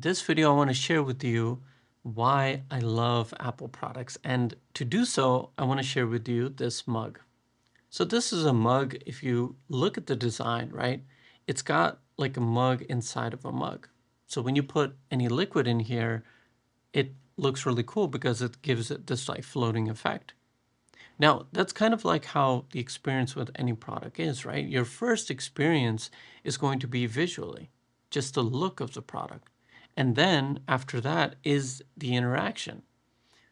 In this video, I want to share with you why I love Apple products. And to do so, I want to share with you this mug. So this is a mug. If you look at the design, right, it's got like a mug inside of a mug. So when you put any liquid in here, it looks really cool because it gives it this like floating effect. Now, that's kind of like how the experience with any product is, right? Your first experience is going to be visually, just the look of the product. And then after that is the interaction.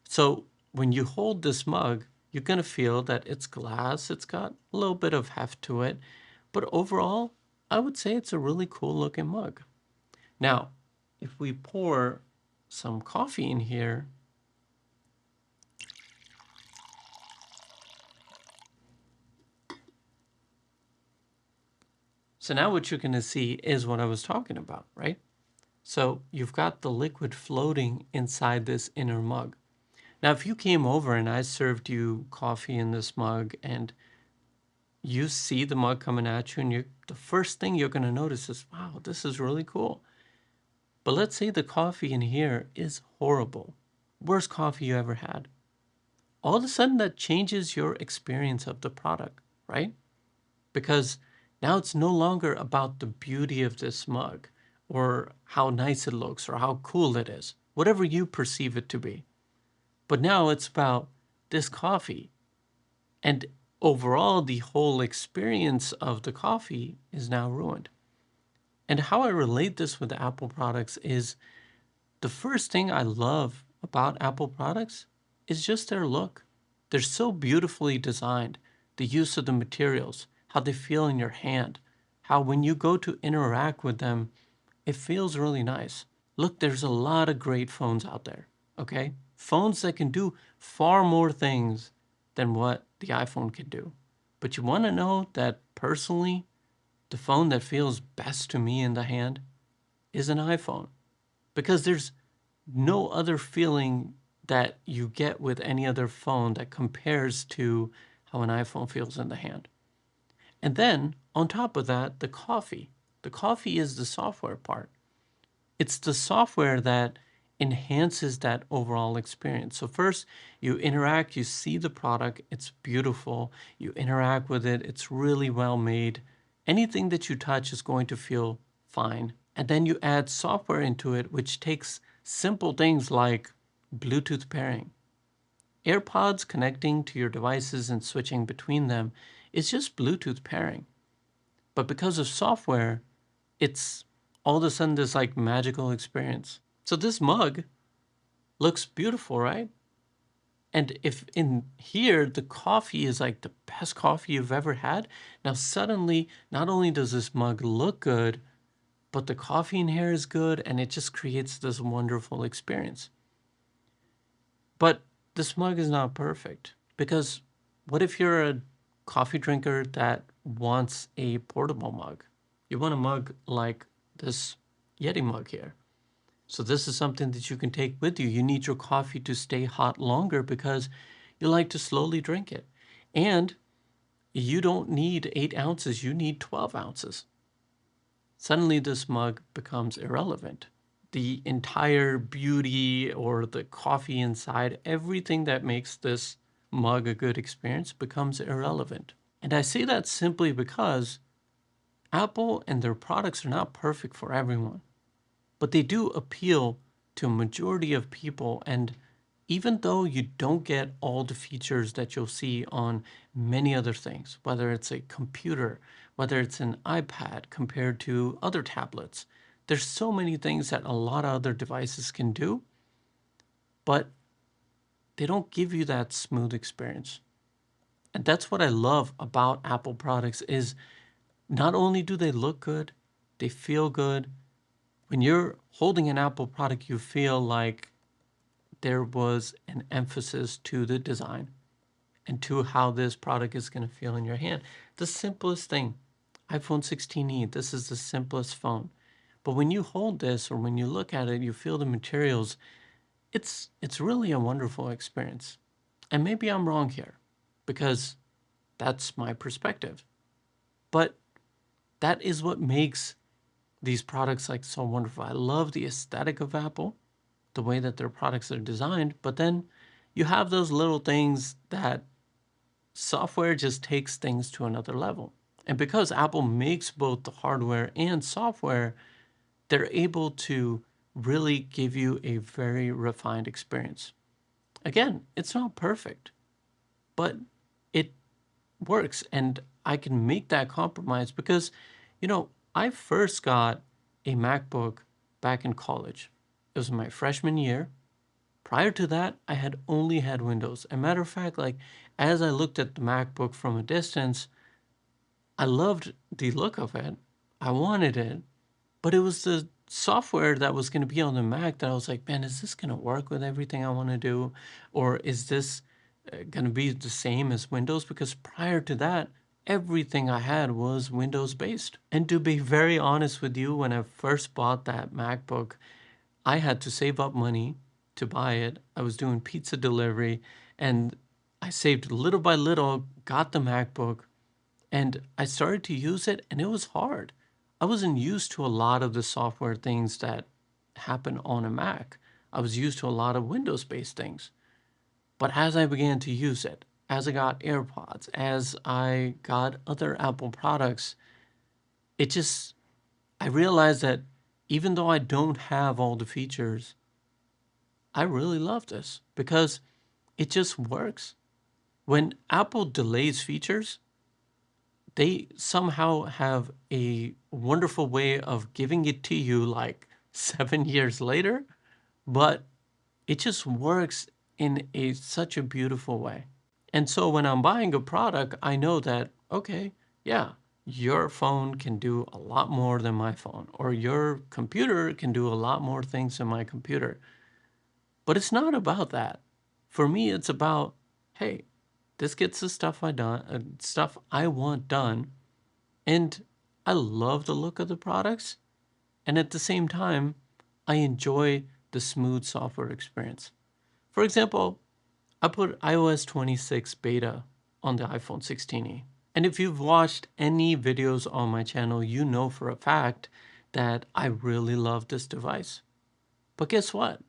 So when you hold this mug, you're going to feel that it's glass, it's got a little bit of heft to it, but overall, I would say it's a really cool looking mug. Now, if we pour some coffee in here, so now what you're going to see is what I was talking about, right? So you've got the liquid floating inside this inner mug. Now, if you came over and I served you coffee in this mug and you see the mug coming at you, and the first thing you're going to notice is, wow, this is really cool. But let's say the coffee in here is horrible. Worst coffee you ever had. All of a sudden, that changes your experience of the product, right? Because now it's no longer about the beauty of this mug or how nice it looks or how cool it is, whatever you perceive it to be. But now it's about this coffee. And overall, the whole experience of the coffee is now ruined. And how I relate this with Apple products is the first thing I love about Apple products is just their look. They're so beautifully designed, the use of the materials, how they feel in your hand, how when you go to interact with them, it feels really nice. Look, there's a lot of great phones out there, okay? Phones that can do far more things than what the iPhone can do. But you want to know that personally, the phone that feels best to me in the hand is an iPhone because there's no other feeling that you get with any other phone that compares to how an iPhone feels in the hand. And then on top of that, the coffee. The coffee is the software part. It's the software that enhances that overall experience. So first you interact, you see the product, it's beautiful, you interact with it, it's really well made. Anything that you touch is going to feel fine. And then you add software into it, which takes simple things like Bluetooth pairing. AirPods connecting to your devices and switching between them is just Bluetooth pairing. But because of software, it's all of a sudden this like magical experience. So this mug looks beautiful, right? And if in here the coffee is like the best coffee you've ever had, now suddenly not only does this mug look good, but the coffee in here is good and it just creates this wonderful experience. But this mug is not perfect because what if you're a coffee drinker that wants a portable mug? You want a mug like this Yeti mug here. So this is something that you can take with you. You need your coffee to stay hot longer because you like to slowly drink it. And you don't need 8 ounces, you need 12 ounces. Suddenly this mug becomes irrelevant. The entire beauty or the coffee inside, everything that makes this mug a good experience becomes irrelevant. And I say that simply because Apple and their products are not perfect for everyone, but they do appeal to a majority of people. And even though you don't get all the features that you'll see on many other things, whether it's a computer, whether it's an iPad compared to other tablets, there's so many things that a lot of other devices can do, but they don't give you that smooth experience. And that's what I love about Apple products is not only do they look good, they feel good. When you're holding an Apple product, you feel like there was an emphasis to the design and to how this product is going to feel in your hand. The simplest thing, iPhone 16e, this is the simplest phone. But when you hold this or when you look at it, you feel the materials, it's really a wonderful experience. And maybe I'm wrong here because that's my perspective. But that is what makes these products like so wonderful. I love the aesthetic of Apple, the way that their products are designed, but then you have those little things that software just takes things to another level. And because Apple makes both the hardware and software, they're able to really give you a very refined experience. Again, it's not perfect, but it works. And I can make that compromise because, I first got a MacBook back in college. It was my freshman year. Prior to that, I had only had Windows. As a matter of fact, like as I looked at the MacBook from a distance, I loved the look of it. I wanted it, but it was the software that was going to be on the Mac that I was like, man, is this going to work with everything I want to do? Or is this going to be the same as Windows? Because prior to that, everything I had was Windows based. And to be very honest with you, when I first bought that MacBook, I had to save up money to buy it. I was doing pizza delivery and I saved little by little, got the MacBook, and I started to use it, and it was hard. I wasn't used to a lot of the software things that happen on a Mac. I was used to a lot of Windows based things. But as I began to use it, as I got AirPods, as I got other Apple products, it just, I realized that even though I don't have all the features, I really love this because it just works. When Apple delays features, they somehow have a wonderful way of giving it to you like 7 years later, but it just works in a such a beautiful way. And so when I'm buying a product, I know that, okay, yeah, your phone can do a lot more than my phone, or your computer can do a lot more things than my computer. But it's not about that. For me, it's about, hey, this gets the stuff I want done, and I love the look of the products. And at the same time, I enjoy the smooth software experience. For example, I put iOS 26 beta on the iPhone 16e. And if you've watched any videos on my channel, you know for a fact that I really love this device. But guess what?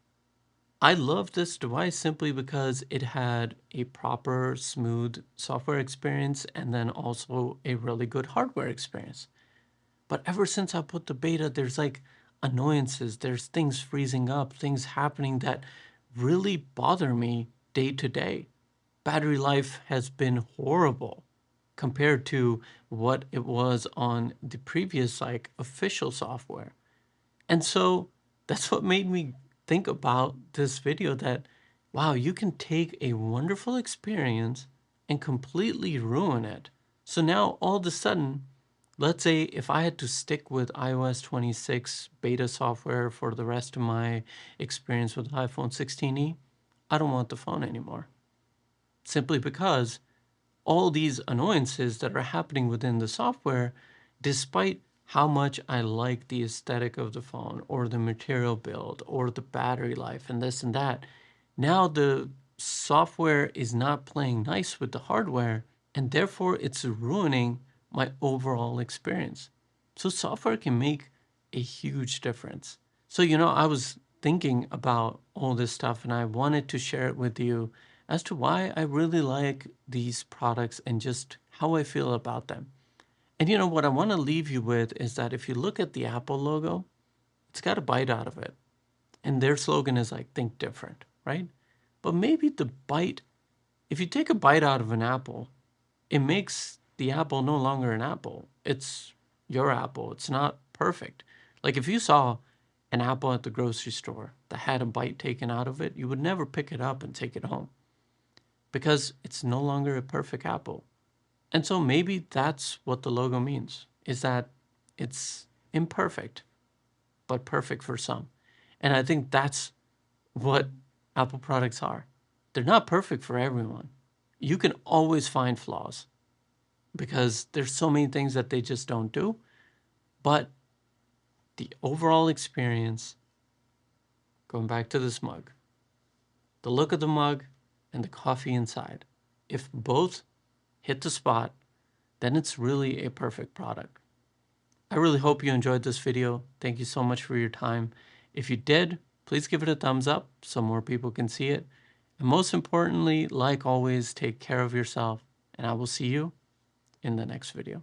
I love this device simply because it had a proper, smooth software experience and then also a really good hardware experience. But ever since I put the beta, there's like annoyances, there's things freezing up, things happening that really bother me day to day. Battery life has been horrible compared to what it was on the previous like official software. And so that's what made me think about this video that, wow, you can take a wonderful experience and completely ruin it. So now all of a sudden, let's say if I had to stick with iOS 26 beta software for the rest of my experience with iPhone 16e, I don't want the phone anymore. Simply because all these annoyances that are happening within the software, despite how much I like the aesthetic of the phone or the material build or the battery life and this and that, now the software is not playing nice with the hardware and therefore it's ruining my overall experience. So software can make a huge difference. So, I was thinking about all this stuff and I wanted to share it with you as to why I really like these products and just how I feel about them. And what I want to leave you with is that if you look at the Apple logo, it's got a bite out of it. And their slogan is like, think different, right? But maybe the bite, if you take a bite out of an apple, it makes the apple no longer an apple. It's your apple. It's not perfect. Like if you saw an apple at the grocery store that had a bite taken out of it, you would never pick it up and take it home because it's no longer a perfect apple. And so maybe that's what the logo means, is that it's imperfect, but perfect for some. And I think that's what Apple products are. They're not perfect for everyone. You can always find flaws because there's so many things that they just don't do. But the overall experience, going back to this mug, the look of the mug and the coffee inside, if both hit the spot, then it's really a perfect product. I really hope you enjoyed this video. Thank you so much for your time. If you did, please give it a thumbs up so more people can see it. And most importantly, like always, take care of yourself, and I will see you in the next video.